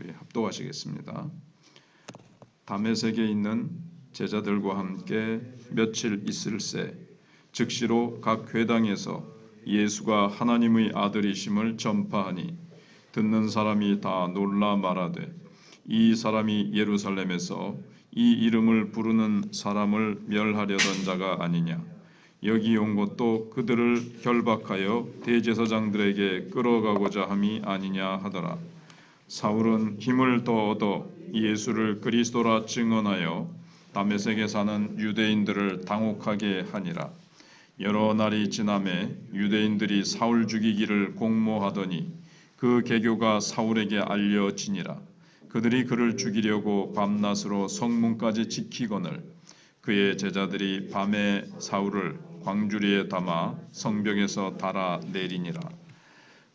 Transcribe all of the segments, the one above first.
우리 합독하시겠습니다. 다메섹에 있는 제자들과 함께 며칠 있을새 즉시로 각 회당에서 예수가 하나님의 아들이심을 전파하니 듣는 사람이 다 놀라 말하되 이 사람이 예루살렘에서 이 이름을 부르는 사람을 멸하려던 자가 아니냐. 여기 온 것도 그들을 결박하여 대제사장들에게 끌어가고자 함이 아니냐 하더라. 사울은 힘을 더 얻어 예수를 그리스도라 증언하여 다메섹에 사는 유대인들을 당혹하게 하니라. 여러 날이 지나매 유대인들이 사울 죽이기를 공모하더니 그 계교가 사울에게 알려지니라. 그들이 그를 죽이려고 밤낮으로 성문까지 지키거늘 그의 제자들이 밤에 사울을 광주리에 담아 성벽에서 달아 내리니라.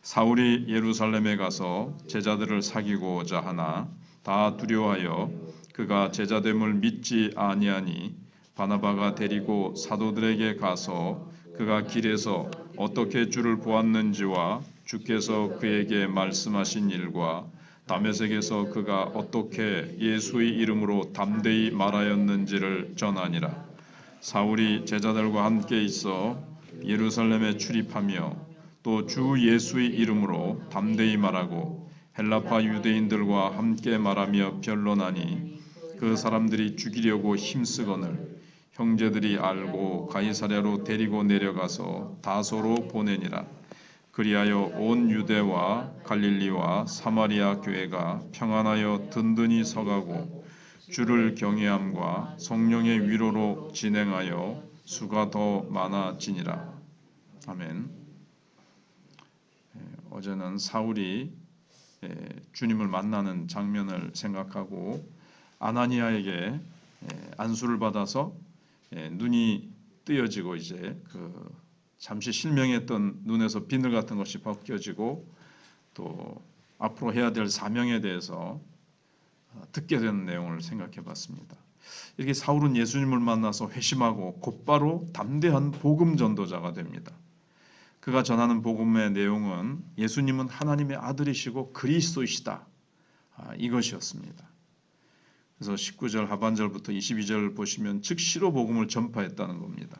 사울이 예루살렘에 가서 제자들을 사귀고자 하나 다 두려워하여 그가 제자됨을 믿지 아니하니 바나바가 데리고 사도들에게 가서 그가 길에서 어떻게 주를 보았는지와 주께서 그에게 말씀하신 일과 다메섹에서 그가 어떻게 예수의 이름으로 담대히 말하였는지를 전하니라. 사울이 제자들과 함께 있어 예루살렘에 출입하며 또 주 예수의 이름으로 담대히 말하고 헬라파 유대인들과 함께 말하며 변론하니 그 사람들이 죽이려고 힘쓰거늘 형제들이 알고 가이사랴로 데리고 내려가서 다소로 보내니라. 그리하여 온 유대와 갈릴리와 사마리아 교회가 평안하여 든든히 서가고 주를 경외함과 성령의 위로로 진행하여 수가 더 많아지니라. 아멘. 어제는 사울이 주님을 만나는 장면을 생각하고 아나니아에게 안수를 받아서 눈이 뜨여지고 이제 잠시 실명했던 눈에서 비늘 같은 것이 벗겨지고 또 앞으로 해야 될 사명에 대해서 듣게 되는 내용을 생각해 봤습니다. 이렇게 사울은 예수님을 만나서 회심하고 곧바로 담대한 복음 전도자가 됩니다. 그가 전하는 복음의 내용은 예수님은 하나님의 아들이시고 그리스도이시다. 이것이었습니다. 그래서 19절 하반절부터 22절 보시면 즉시로 복음을 전파했다는 겁니다.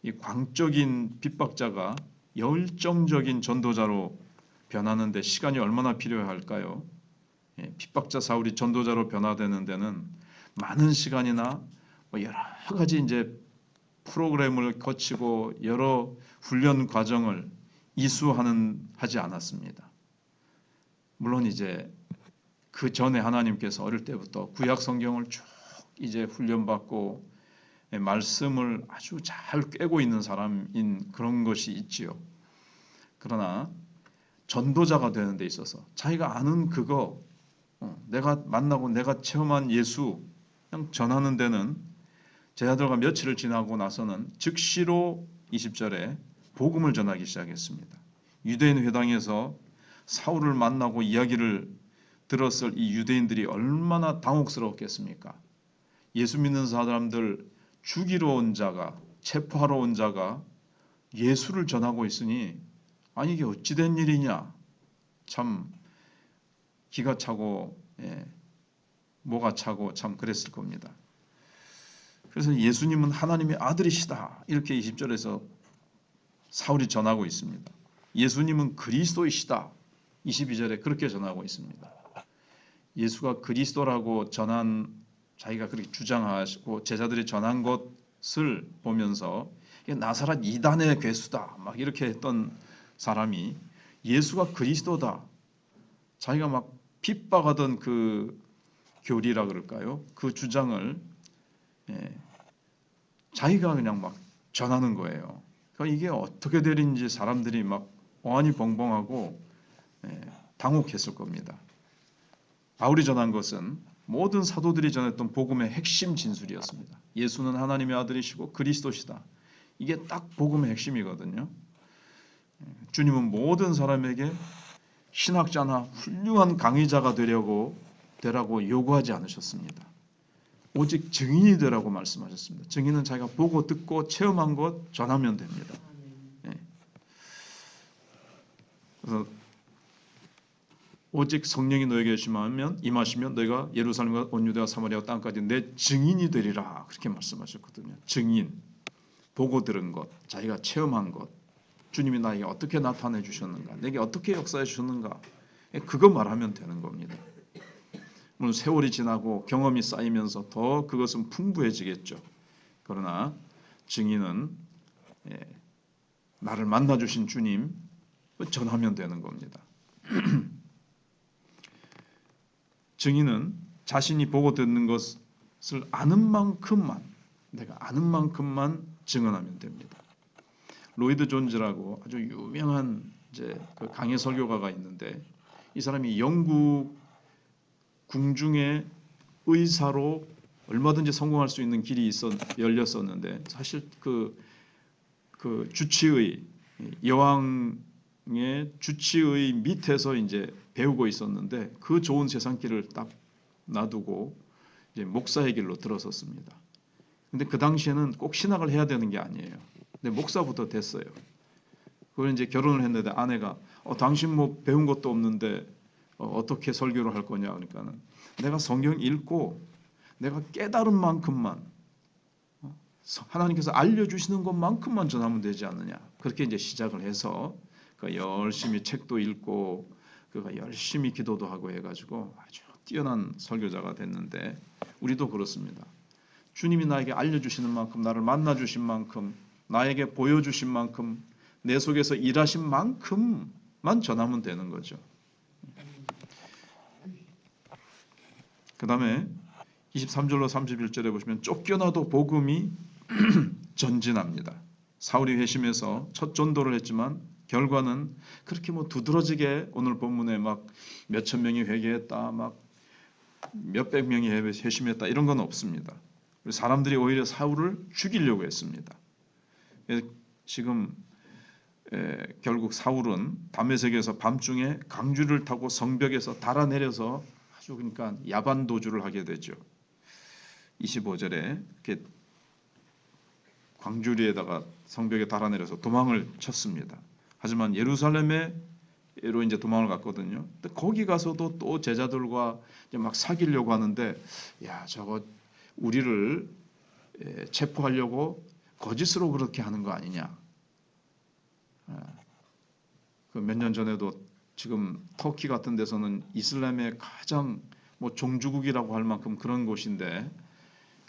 이 광적인 핍박자가 열정적인 전도자로 변하는데 시간이 얼마나 필요할까요? 핍박자 사울이 전도자로 변화되는 데는 많은 시간이나 여러 가지 이제 프로그램을 거치고 여러 훈련 과정을 하지 않았습니다. 물론 이제 그 전에 하나님께서 어릴 때부터 구약 성경을 쭉 이제 훈련받고 말씀을 아주 잘 꿰고 있는 사람인 그런 것이 있지요. 그러나 전도자가 되는 데 있어서 자기가 아는 그거 내가 만나고 내가 체험한 예수 그냥 전하는 데는 제자들과 며칠을 지나고 나서는 즉시로 20절에 복음을 전하기 시작했습니다. 유대인 회당에서 사울을 만나고 이야기를 들었을 이 유대인들이 얼마나 당혹스러웠겠습니까? 예수 믿는 사람들 죽이러 온 자가 체포하러 온 자가 예수를 전하고 있으니 아니 이게 어찌된 일이냐 참 기가 차고 뭐가 차고 참 그랬을 겁니다. 그래서 예수님은 하나님의 아들이시다 이렇게 20절에서 사울이 전하고 있습니다. 예수님은 그리스도이시다 22절에 그렇게 전하고 있습니다. 예수가 그리스도라고 전한 자기가 그렇게 주장하시고 제자들이 전한 것을 보면서 나사렛 이단의 괴수다 막 이렇게 했던 사람이 예수가 그리스도다 자기가 막 핍박하던 그 교리라 그럴까요? 그 주장을 자기가 그냥 막 전하는 거예요. 그러니까 이게 어떻게 되는지 사람들이 막 어안이 벙벙하고 당혹했을 겁니다. 바울이 전한 것은 모든 사도들이 전했던 복음의 핵심 진술이었습니다. 예수는 하나님의 아들이시고 그리스도시다. 이게 딱 복음의 핵심이거든요. 주님은 모든 사람에게 신학자나 훌륭한 강의자가 되라고 요구하지 않으셨습니다. 오직 증인이 되라고 말씀하셨습니다. 증인은 자기가 보고 듣고 체험한 것 전하면 됩니다. 그래서 오직 성령이 너에게 임하시면 너희가 예루살렘과 온 유대와 사마리아 땅까지 내 증인이 되리라. 그렇게 말씀하셨거든요. 증인, 보고 들은 것, 자기가 체험한 것, 주님이 나에게 어떻게 나타내 주셨는가, 내게 어떻게 역사해 주셨는가, 그거 말하면 되는 겁니다. 물론 세월이 지나고 경험이 쌓이면서 더 그것은 풍부해지겠죠. 그러나 증인은 나를 만나주신 주님 전하면 되는 겁니다. 증인은 자신이 보고 듣는 것을 아는 만큼만, 내가 아는 만큼만 증언하면 됩니다. 로이드 존즈라고 아주 유명한 이제 그 강해 설교가가 있는데, 이 사람이 영국 궁중의 의사로 얼마든지 성공할 수 있는 길이 열렸었는데, 사실 그 주치의, 여왕의 주치의 밑에서 이제 배우고 있었는데, 그 좋은 세상길을 딱 놔두고 이제 목사의 길로 들어섰습니다. 근데 그 당시에는 꼭 신학을 해야 되는 게 아니에요. 근데 목사부터 됐어요. 그걸 이제 결혼을 했는데 아내가 당신 뭐 배운 것도 없는데 어떻게 설교를 할 거냐, 그러니까는 내가 성경 읽고 내가 깨달은 만큼만, 하나님께서 알려주시는 것만큼만 전하면 되지 않느냐. 그렇게 이제 시작을 해서 그 열심히 책도 읽고 그가 열심히 기도도 하고 해가지고 아주 뛰어난 설교자가 됐는데, 우리도 그렇습니다. 주님이 나에게 알려주시는 만큼, 나를 만나주신 만큼, 나에게 보여주신 만큼, 내 속에서 일하신 만큼만 전하면 되는 거죠. 그 다음에 23절로 31절에 보시면 쫓겨나도 복음이 전진합니다. 사울이 회심해서 첫 전도를 했지만 결과는 그렇게 뭐 두드러지게 오늘 본문에 막 몇천 명이 회개했다, 막 몇백 명이 회심했다 이런 건 없습니다. 사람들이 오히려 사울을 죽이려고 했습니다. 지금 결국 사울은 다메섹에서 밤중에 강주를 타고 성벽에서 달아내려서 아주 그러니까 야반 도주를 하게 되죠. 25절에 이렇게 광주리에다가 성벽에 달아내려서 도망을 쳤습니다. 하지만 예루살렘에로 이제 도망을 갔거든요. 근데 거기 가서도 또 제자들과 이제 막 사귀려고 하는데, 야, 저거 우리를 체포하려고 거짓으로 그렇게 하는 거 아니냐. 그 몇 년 전에도 지금 터키 같은 데서는 이슬람의 가장 뭐 종주국이라고 할 만큼 그런 곳인데,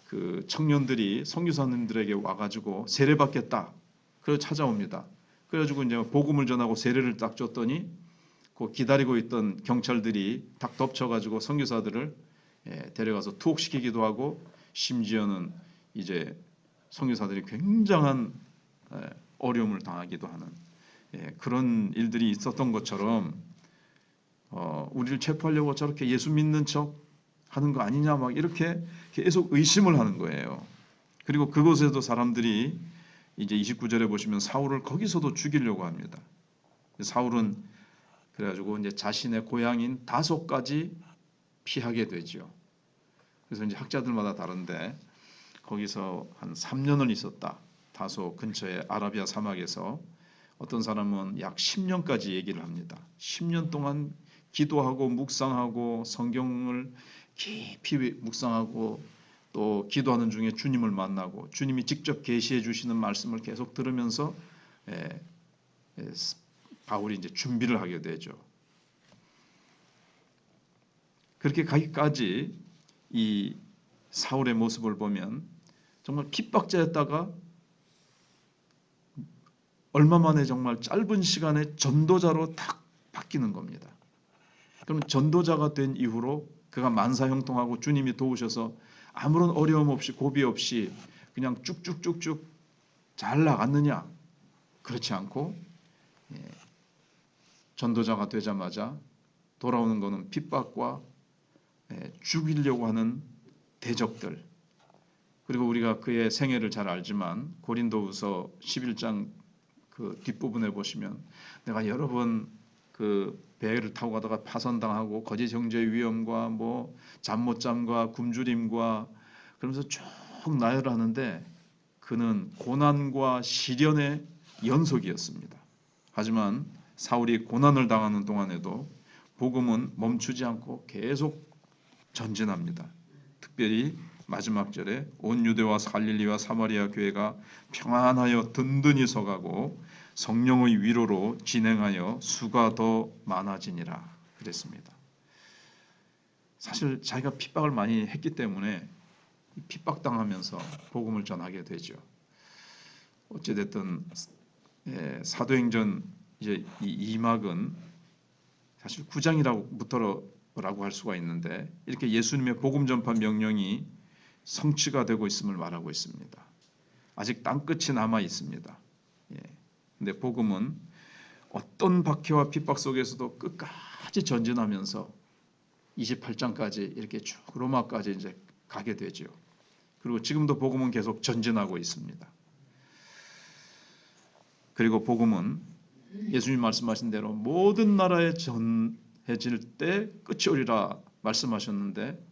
그 청년들이 선교사님들에게 와가지고 세례 받겠다. 그래서 찾아옵니다. 그래가지고 이제 복음을 전하고 세례를 딱 줬더니 그 기다리고 있던 경찰들이 딱 덮쳐가지고 선교사들을 데려가서 투옥시키기도 하고, 심지어는 이제 선교사들이 굉장한 어려움을 당하기도 하는 그런 일들이 있었던 것처럼, 우리를 체포하려고 저렇게 예수 믿는 척 하는 거 아니냐, 막 이렇게 계속 의심을 하는 거예요. 그리고 그곳에도 사람들이 이제 29절에 보시면 사울을 거기서도 죽이려고 합니다. 사울은 그래가지고 이제 자신의 고향인 다소까지 피하게 되죠. 그래서 이제 학자들마다 다른데 거기서 한 3년을 있었다. 다소 근처의 아라비아 사막에서. 어떤 사람은 약 10년까지 얘기를 합니다. 10년 동안 기도하고 묵상하고 성경을 깊이 묵상하고 또 기도하는 중에 주님을 만나고 주님이 직접 계시해 주시는 말씀을 계속 들으면서 바울이 이제 준비를 하게 되죠. 그렇게 가기까지 이 사울의 모습을 보면 정말 핍박자였다가 얼마 만에 정말 짧은 시간에 전도자로 딱 바뀌는 겁니다. 그럼 전도자가 된 이후로 그가 만사형통하고 주님이 도우셔서 아무런 어려움 없이 고비 없이 그냥 쭉쭉쭉쭉 잘 나갔느냐? 그렇지 않고 전도자가 되자마자 돌아오는 것은 핍박과 죽이려고 하는 대적들. 그리고 우리가 그의 생애를 잘 알지만 고린도후서 11장 그 뒷부분에 보시면 내가 여러 번 그 배를 타고 가다가 파선당하고 거짓 형제의 위험과 뭐 잠 못 잠과 굶주림과 그러면서 쭉 나열하는데 그는 고난과 시련의 연속이었습니다. 하지만 사울이 고난을 당하는 동안에도 복음은 멈추지 않고 계속 전진합니다. 특별히 마지막 절에 온 유대와 갈릴리와 사마리아 교회가 평안하여 든든히 서가고 성령의 위로로 진행하여 수가 더 많아지니라 그랬습니다. 사실 자기가 핍박을 많이 했기 때문에 핍박당하면서 복음을 전하게 되죠. 어찌됐든 사도행전 이제 이 2막은 사실 9장이라고 할 수가 있는데 이렇게 예수님의 복음 전파 명령이 성취가 되고 있음을 말하고 있습니다. 아직 땅끝이 남아 있습니다. 근데 복음은 어떤 박해와 핍박 속에서도 끝까지 전진하면서 28장까지 이렇게 쭉 로마까지 이제 가게 되죠. 그리고 지금도 복음은 계속 전진하고 있습니다. 그리고 복음은 예수님 말씀하신 대로 모든 나라에 전해질 때 끝이 오리라 말씀하셨는데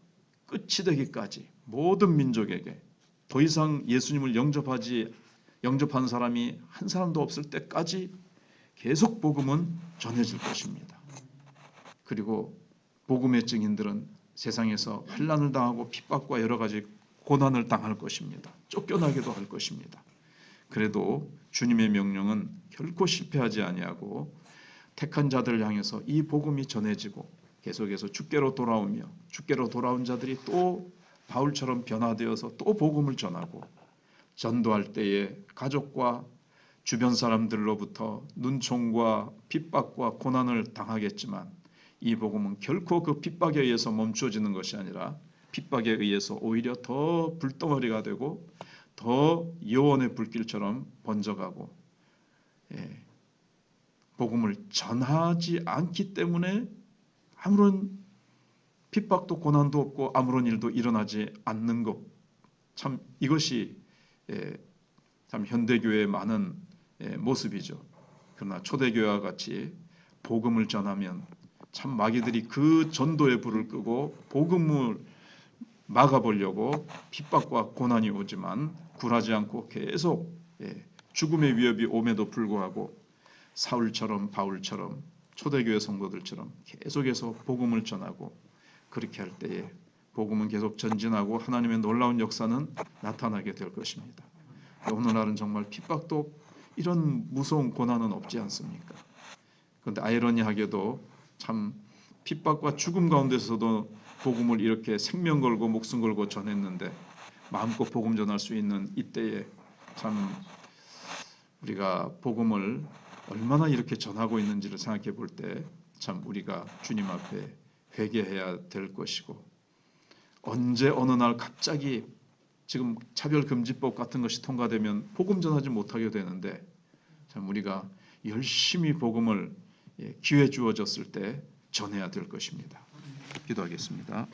끝이 되기까지 모든 민족에게 더 이상 예수님을 영접한 사람이 한 사람도 없을 때까지 계속 복음은 전해질 것입니다. 그리고 복음의 증인들은 세상에서 환난을 당하고 핍박과 여러 가지 고난을 당할 것입니다. 쫓겨나기도 할 것입니다. 그래도 주님의 명령은 결코 실패하지 아니하고 택한 자들을 향해서 이 복음이 전해지고 계속해서 주께로 돌아오며 주께로 돌아온 자들이 또 바울처럼 변화되어서 또 복음을 전하고 전도할 때에 가족과 주변 사람들로부터 눈총과 핍박과 고난을 당하겠지만 이 복음은 결코 그 핍박에 의해서 멈춰지는 것이 아니라 핍박에 의해서 오히려 더 불덩어리가 되고 더 여원의 불길처럼 번져가고 복음을 전하지 않기 때문에 아무런 핍박도 고난도 없고 아무런 일도 일어나지 않는 것, 참 이것이 참 현대교회의 많은 모습이죠. 그러나 초대교회와 같이 복음을 전하면 참 마귀들이 그 전도의 불을 끄고 복음을 막아보려고 핍박과 고난이 오지만 굴하지 않고 계속 죽음의 위협이 옴에도 불구하고 사울처럼 바울처럼 초대교회 성도들처럼 계속해서 복음을 전하고 그렇게 할 때에 복음은 계속 전진하고 하나님의 놀라운 역사는 나타나게 될 것입니다. 오늘날은 정말 핍박도 이런 무서운 고난은 없지 않습니까? 그런데 아이러니하게도 참 핍박과 죽음 가운데서도 복음을 이렇게 생명 걸고 목숨 걸고 전했는데 마음껏 복음 전할 수 있는 이때에 참 우리가 복음을 얼마나 이렇게 전하고 있는지를 생각해 볼 때 참 우리가 주님 앞에 회개해야 될 것이고 언제 어느 날 갑자기 지금 차별금지법 같은 것이 통과되면 복음 전하지 못하게 되는데 참 우리가 열심히 복음을 기회 주어졌을 때 전해야 될 것입니다. 기도하겠습니다.